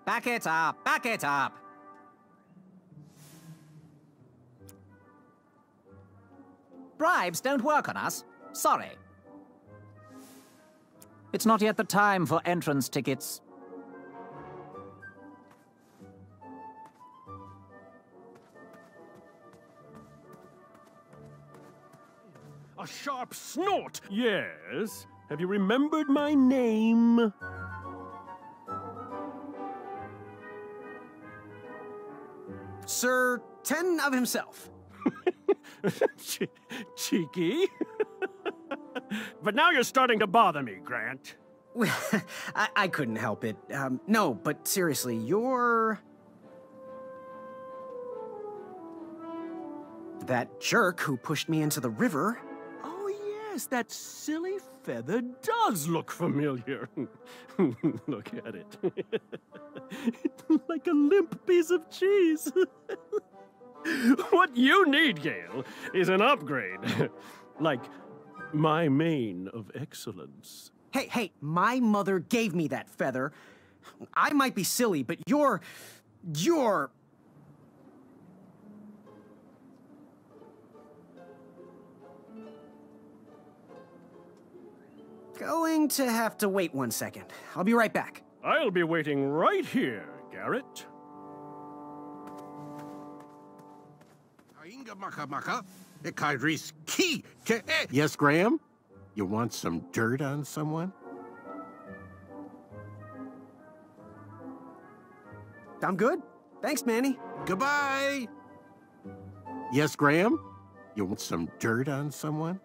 Back it up! Back it up! Bribes don't work on us. Sorry. It's not yet the time for entrance tickets. A sharp snort! Yes? Have you remembered my name? Sir Ten of himself. Cheeky. But now you're starting to bother me, Grant. I couldn't help it. No, but seriously, you're... that jerk who pushed me into the river. Oh, yes, that silly feather does look familiar. Look at it. Like a limp piece of cheese. What you need, Gale, is an upgrade. Like my mane of excellence. Hey, my mother gave me that feather. I might be silly, but you're... going to have to wait 1 second. I'll be right back. I'll be waiting right here, Garrett. Yes, Graham? You want some dirt on someone? I'm good. Thanks, Manny. Goodbye! Yes, Graham? You want some dirt on someone?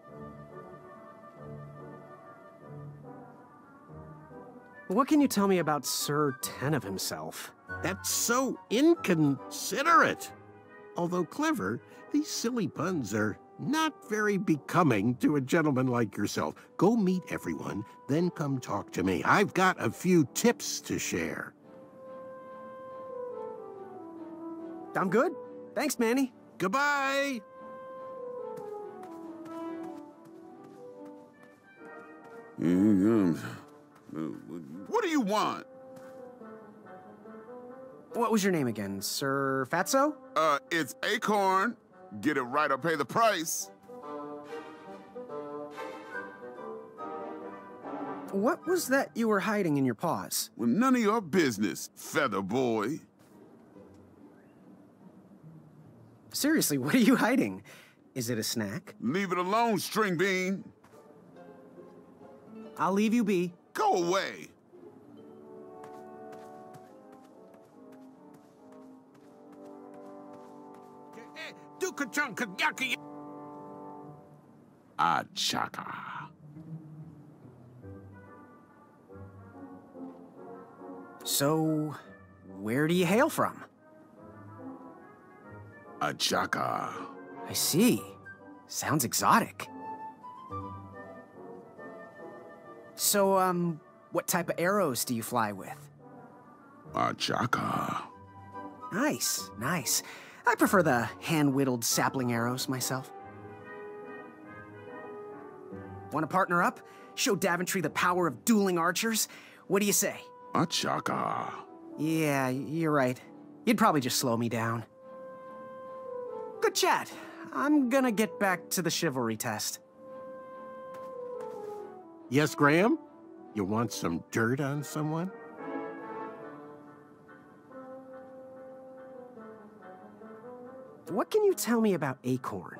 What can you tell me about Sir Ten of himself? That's so inconsiderate. Although clever, these silly puns are not very becoming to a gentleman like yourself. Go meet everyone, then come talk to me. I've got a few tips to share. I'm good. Thanks, Manny. Goodbye! What do you want? What was your name again? Sir Fatso? It's Acorn. Get it right or pay the price. What was that you were hiding in your paws? Well, none of your business, feather boy. Seriously, what are you hiding? Is it a snack? Leave it alone, string bean. I'll leave you be. Go away. Achaka. So, where do you hail from? Achaka. I see. Sounds exotic. So, what type of arrows do you fly with? Achaka. Nice, nice. I prefer the hand-whittled sapling arrows myself. Want to partner up? Show Daventry the power of dueling archers? What do you say? Achaka. Yeah, you're right. You'd probably just slow me down. Good chat. I'm gonna get back to the chivalry test. Yes, Graham? You want some dirt on someone? What can you tell me about Acorn?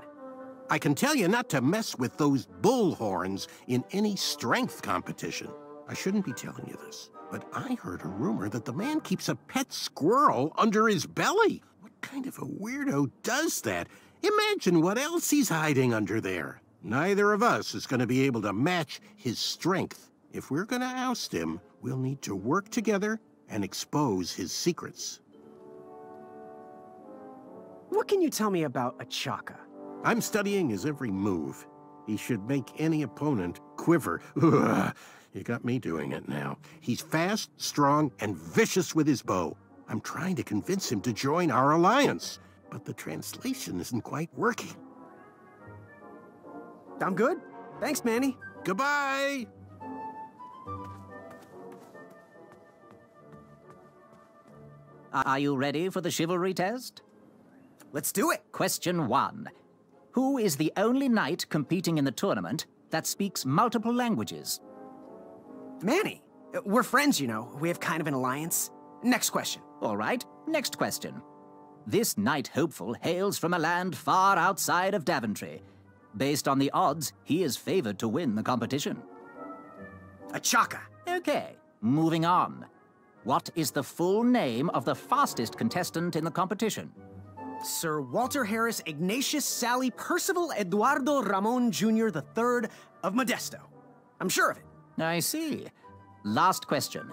I can tell you not to mess with those bullhorns in any strength competition. I shouldn't be telling you this, but I heard a rumor that the man keeps a pet squirrel under his belly. What kind of a weirdo does that? Imagine what else he's hiding under there. Neither of us is going to be able to match his strength. If we're going to oust him, we'll need to work together and expose his secrets. What can you tell me about Achaka? I'm studying his every move. He should make any opponent quiver. Ugh, you got me doing it now. He's fast, strong, and vicious with his bow. I'm trying to convince him to join our alliance, but the translation isn't quite working. I'm good. Thanks, Manny. Goodbye! Are you ready for the chivalry test? Let's do it. Question 1. Who is the only knight competing in the tournament that speaks multiple languages? Manny. We're friends, you know. We have kind of an alliance. Next question. All right, next question. This knight hopeful hails from a land far outside of Daventry. Based on the odds, he is favored to win the competition. A Chaka. Okay, moving on. What is the full name of the fastest contestant in the competition? Sir Walter Harris Ignatius Sally Percival Eduardo Ramon Jr. III of Modesto. I'm sure of it. I see. Last question.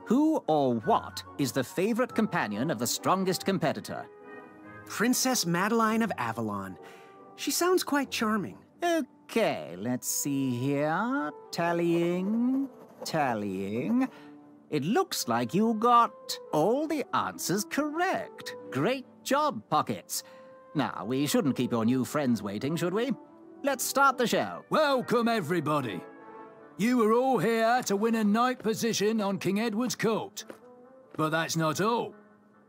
Who or what is the favorite companion of the strongest competitor? Princess Madeline of Avalon. She sounds quite charming. Okay, let's see here. Tallying. It looks like you got all the answers correct. Great job, Pockets. Now, we shouldn't keep your new friends waiting, should we? Let's start the show. Welcome, everybody. You are all here to win a knight position on King Edward's court. But that's not all.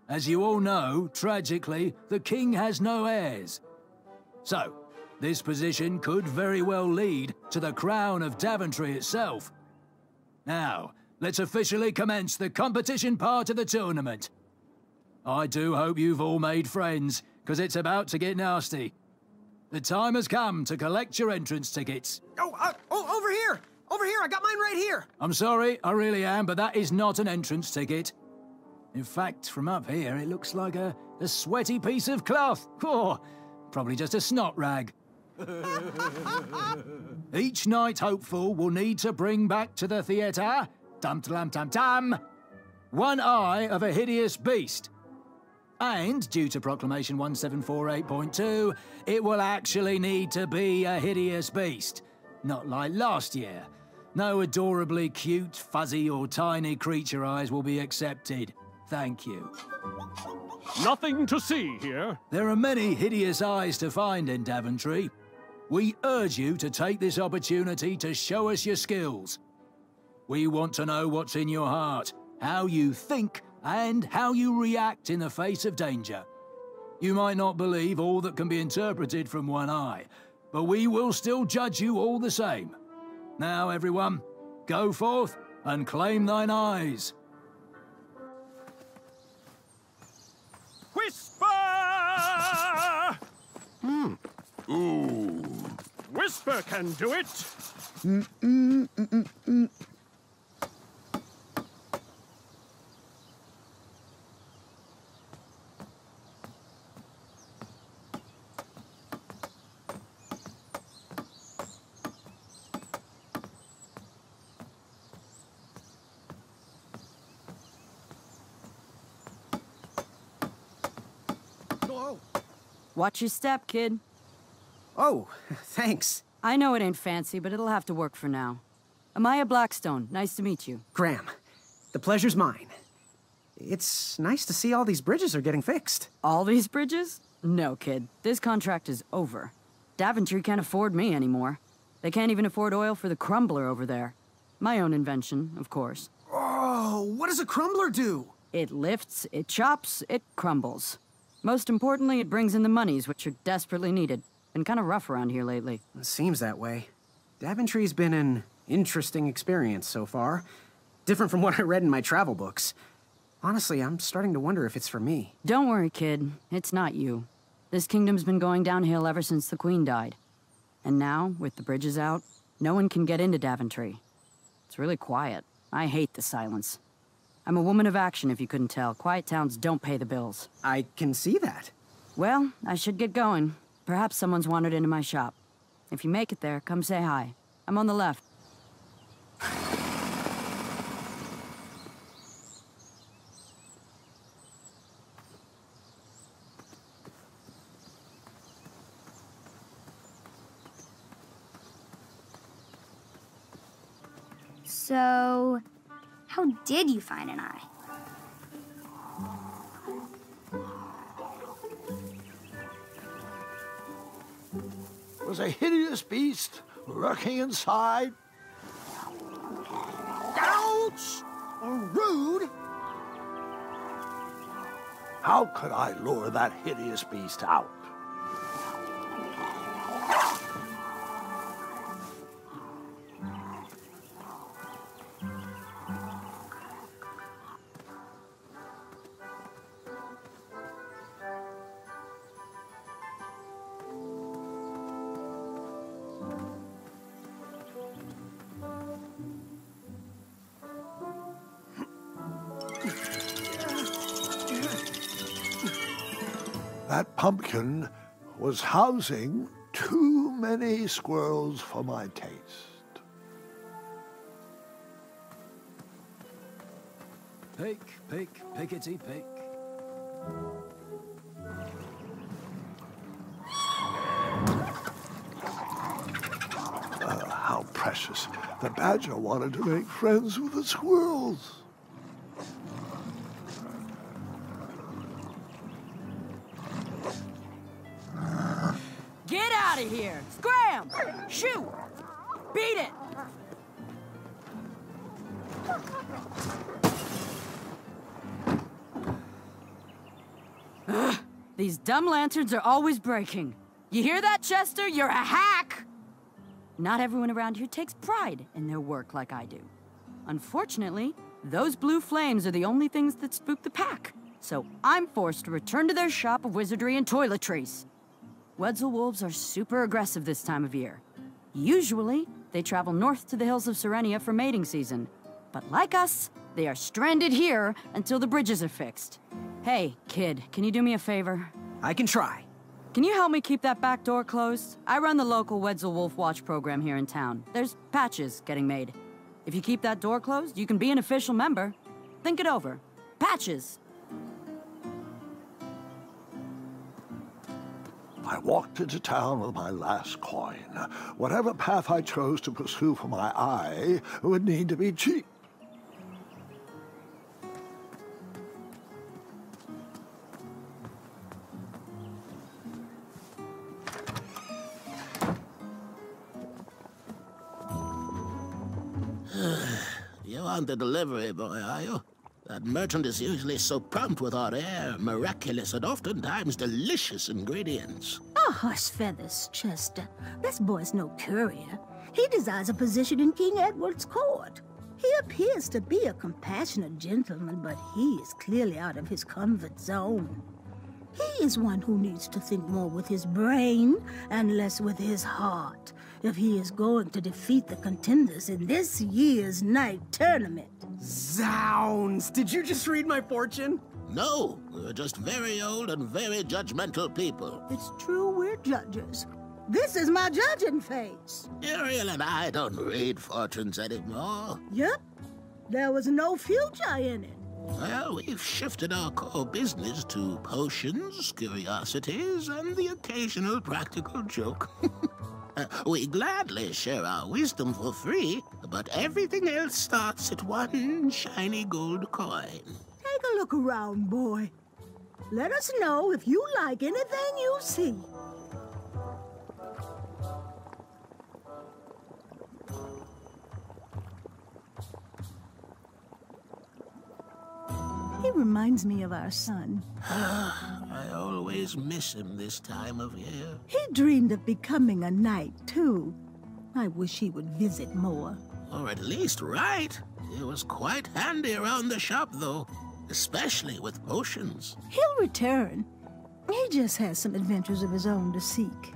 As you all know, tragically, the king has no heirs. So, this position could very well lead to the crown of Daventry itself. Now, let's officially commence the competition part of the tournament. I do hope you've all made friends, because it's about to get nasty. The time has come to collect your entrance tickets. Oh, over here! Over here, I got mine right here! I'm sorry, I really am, but that is not an entrance ticket. In fact, from up here, it looks like a sweaty piece of cloth. Oh, probably just a snot rag. Each knight hopeful will need to bring back to the theatre, dum-dum-dum-dum, one eye of a hideous beast. And, due to Proclamation 1748.2, it will actually need to be a hideous beast. Not like last year. No adorably cute, fuzzy, or tiny creature eyes will be accepted. Thank you. Nothing to see here. There are many hideous eyes to find in Daventry. We urge you to take this opportunity to show us your skills. We want to know what's in your heart, how you think, and how you react in the face of danger. You might not believe all that can be interpreted from one eye, but we will still judge you all the same. Now, everyone, go forth and claim thine eyes. Whisper! Ooh. Whisper can do it. Watch your step, kid. Oh, thanks. I know it ain't fancy, but it'll have to work for now. Amaya Blackstone, nice to meet you. Graham, the pleasure's mine. It's nice to see all these bridges are getting fixed. All these bridges? No, kid. This contract is over. Daventry can't afford me anymore. They can't even afford oil for the crumbler over there. My own invention, of course. Oh, what does a crumbler do? It lifts, it chops, it crumbles. Most importantly, it brings in the monies, which are desperately needed. Been kind of rough around here lately. It seems that way. Daventry's been an interesting experience so far. Different from what I read in my travel books. Honestly, I'm starting to wonder if it's for me. Don't worry, kid. It's not you. This kingdom's been going downhill ever since the Queen died. And now, with the bridges out, no one can get into Daventry. It's really quiet. I hate the silence. I'm a woman of action, if you couldn't tell. Quiet towns don't pay the bills. I can see that. Well, I should get going. Perhaps someone's wandered into my shop. If you make it there, come say hi. I'm on the left. So, how did you find an eye? Was a hideous beast lurking inside. Ouch! Rude! How could I lure that hideous beast out? That pumpkin was housing too many squirrels for my taste. Pick, pick, pickety pick. How precious. The badger wanted to make friends with the squirrels. Get out of here! Scram! Shoot! Beat it! Ugh, these dumb lanterns are always breaking. You hear that, Chester? You're a hack! Not everyone around here takes pride in their work like I do. Unfortunately, those blue flames are the only things that spook the pack. So I'm forced to return to their shop of wizardry and toiletries. Wetzel wolves are super aggressive this time of year. Usually, they travel north to the hills of Serenia for mating season. But like us, they are stranded here until the bridges are fixed. Hey, kid, can you do me a favor? I can try. Can you help me keep that back door closed? I run the local Wetzel Wolf Watch program here in town. There's patches getting made. If you keep that door closed, you can be an official member. Think it over. Patches. I walked into town with my last coin. Whatever path I chose to pursue for my eye would need to be cheap. You aren't the delivery boy, are you? That merchant is usually so prompt with hot air, miraculous, and oftentimes delicious ingredients. Oh, hush feathers, Chester. This boy's no courier. He desires a position in King Edward's court. He appears to be a compassionate gentleman, but he is clearly out of his comfort zone. He is one who needs to think more with his brain and less with his heart if he is going to defeat the contenders in this year's night tournament. Zounds! Did you just read my fortune? No, we're just very old and very judgmental people. It's true we're judges. This is my judging face. Ariel and I don't read fortunes anymore. Yep. There was no future in it. Well, we've shifted our core business to potions, curiosities, and the occasional practical joke. We gladly share our wisdom for free, but everything else starts at one shiny gold coin. Take a look around, boy. Let us know if you like anything you see. He reminds me of our son. I always miss him this time of year. He dreamed of becoming a knight, too. I wish he would visit more. Or at least write. He was quite handy around the shop, though, especially with potions. He'll return. He just has some adventures of his own to seek.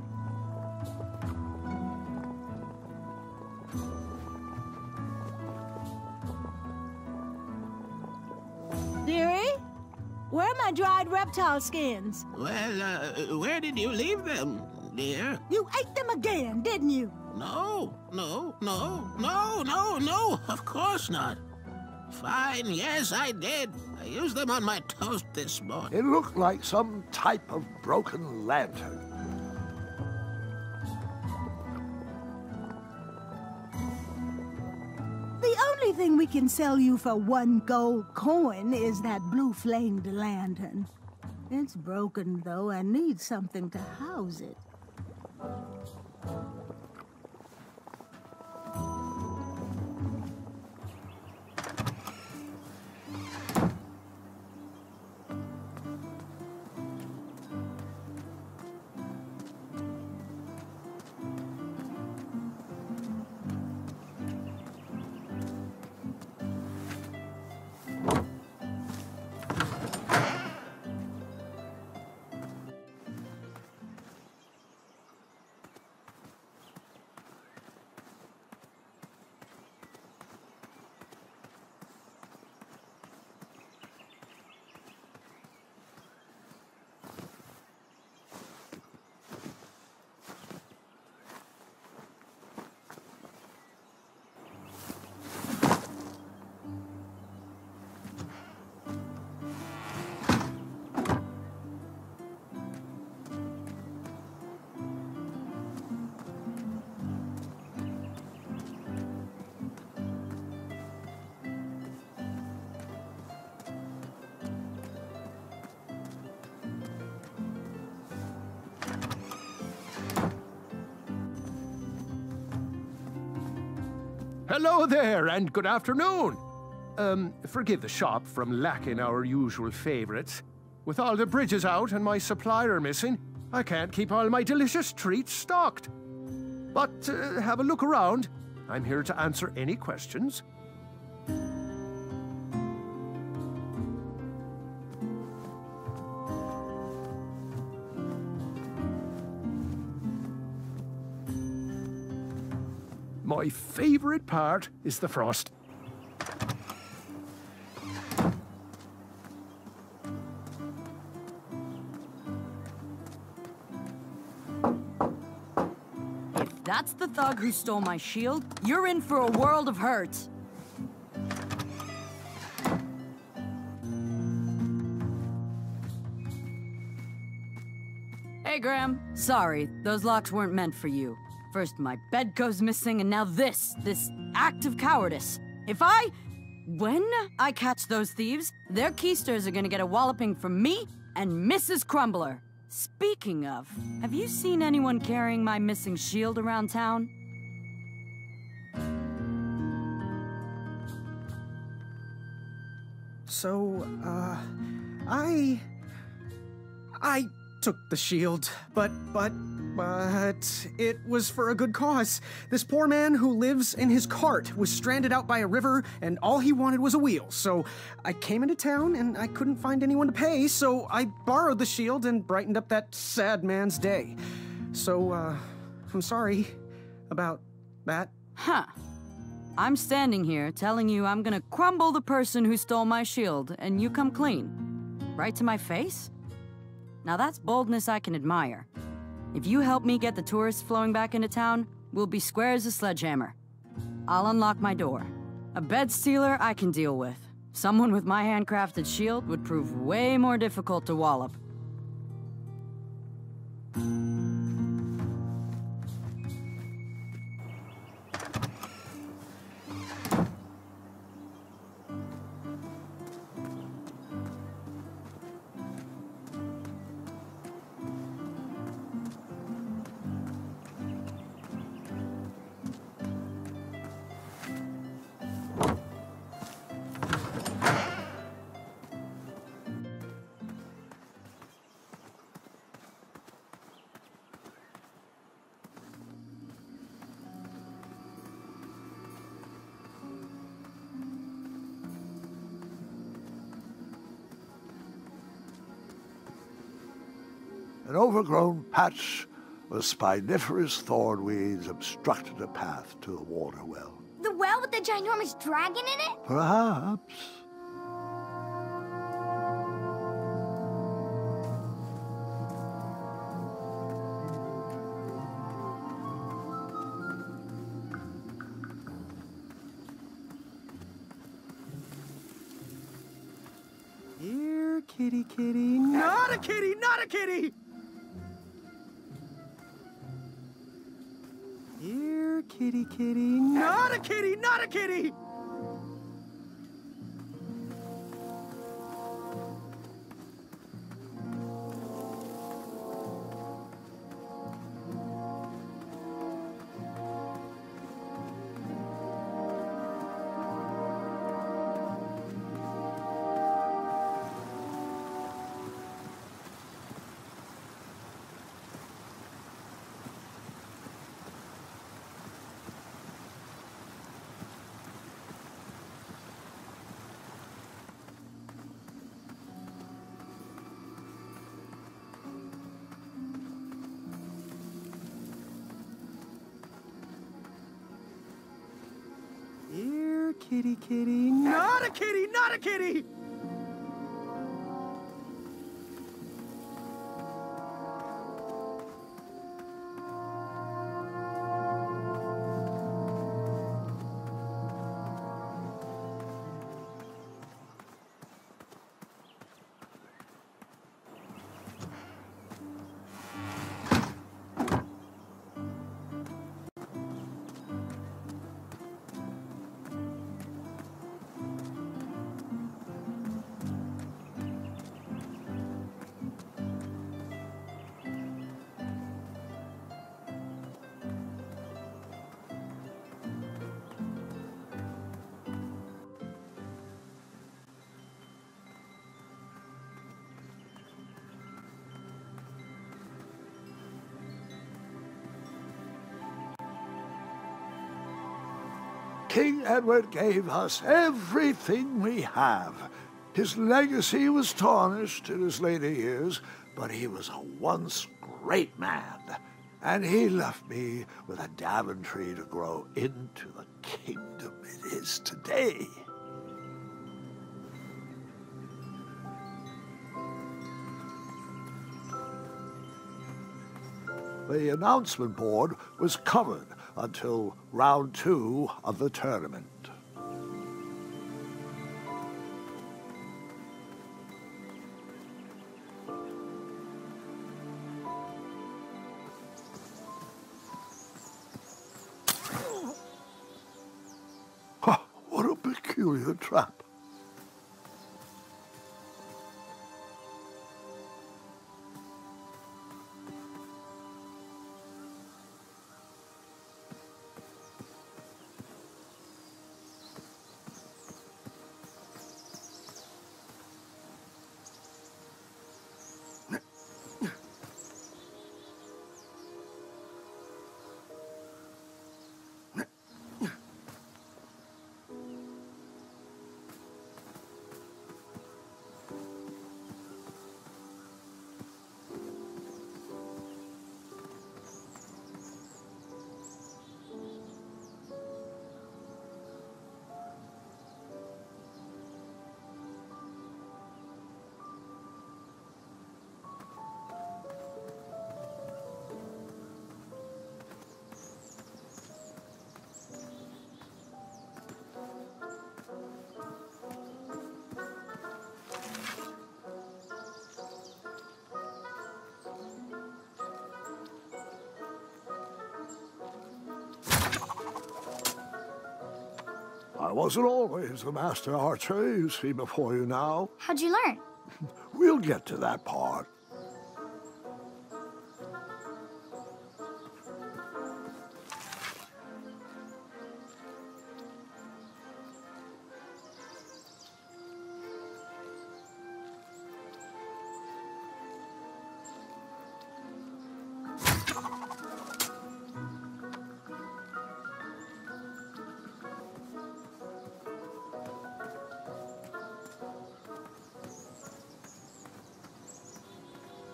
Dearie? Where are my dried reptile skins? Well, where did you leave them, dear? You ate them again, didn't you? No, of course not. Fine, yes, I did. I used them on my toast this morning. It looked like some type of broken lantern. The only thing we can sell you for 1 gold coin is that blue-flamed lantern. It's broken, though, and needs something to house it. Hello there, and good afternoon. Forgive the shop from lacking our usual favorites. With all the bridges out and my supplier missing, I can't keep all my delicious treats stocked. But have a look around. I'm here to answer any questions. My favorite part is the frost. If that's the thug who stole my shield, you're in for a world of hurt. Hey, Graham. Sorry, those locks weren't meant for you. First my bed goes missing, and now this act of cowardice. When I catch those thieves, their keysters are gonna get a walloping from me and Mrs. Crumbler. Speaking of, have you seen anyone carrying my missing shield around town? So, I took the shield, but it was for a good cause. This poor man who lives in his cart was stranded out by a river, and all he wanted was a wheel. So I came into town, and I couldn't find anyone to pay, so I borrowed the shield and brightened up that sad man's day. So, I'm sorry about that. Huh. I'm standing here telling you I'm gonna crumble the person who stole my shield, and you come clean. Right to my face? Now that's boldness I can admire. If you help me get the tourists flowing back into town, we'll be square as a sledgehammer. I'll unlock my door. A bed stealer I can deal with. Someone with my handcrafted shield would prove way more difficult to wallop. An overgrown patch of spiniferous thornweeds obstructed a path to a water well. The well with the ginormous dragon in it? Perhaps. Here, kitty, kitty. Not a kitty, not a kitty! Here, kitty, kitty. Not a kitty, not a kitty! Here, kitty, kitty. Not a kitty, not a kitty! King Edward gave us everything we have. His legacy was tarnished in his later years, but he was a once great man. And he left me with a Daventry to grow into the kingdom it is today. The announcement board was covered until round 2 of the tournament. What a peculiar trap. I wasn't always the master archer you see before you now. How'd you learn? We'll get to that part.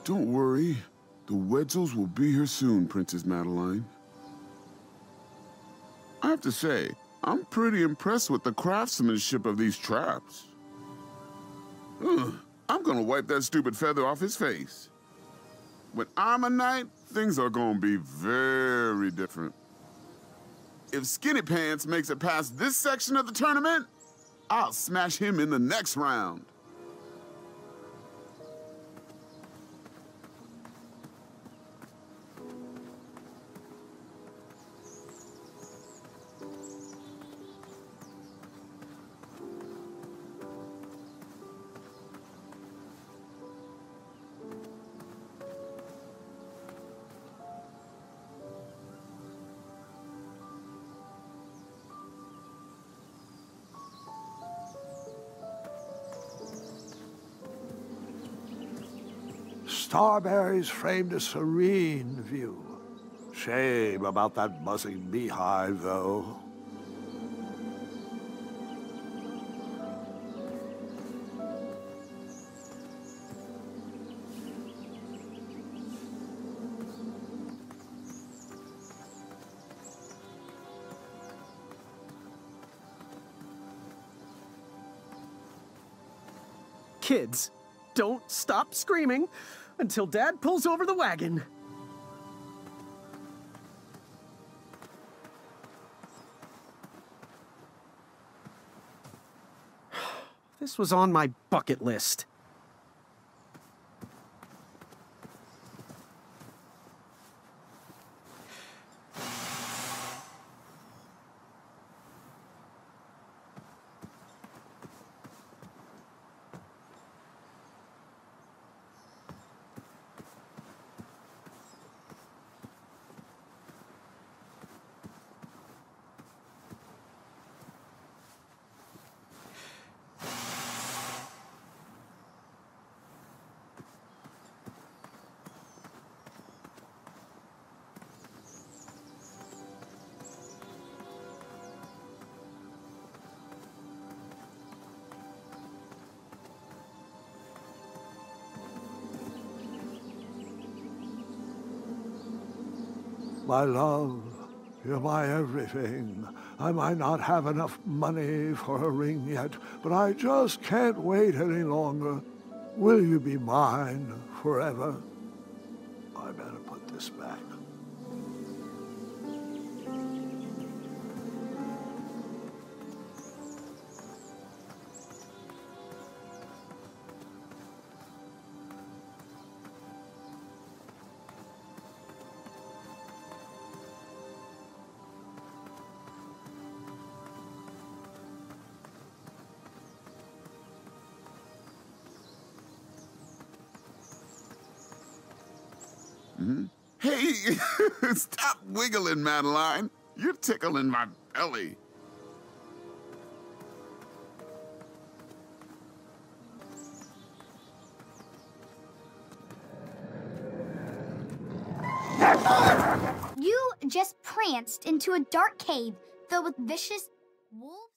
Don't worry. The Wetzels will be here soon, Princess Madeline. I have to say, I'm pretty impressed with the craftsmanship of these traps. Ugh, I'm gonna wipe that stupid feather off his face. When I'm a knight, things are gonna be very different. If Skinny Pants makes it past this section of the tournament, I'll smash him in the next round. Starberries framed a serene view. Shame about that buzzing beehive, though. Kids, don't stop screaming until Dad pulls over the wagon. This was on my bucket list. My love, you're my everything. I might not have enough money for a ring yet, but I just can't wait any longer. Will you be mine forever? I better put this back. Hey, stop wiggling, Madeline. You're tickling my belly. You just pranced into a dark cave filled with vicious wolves.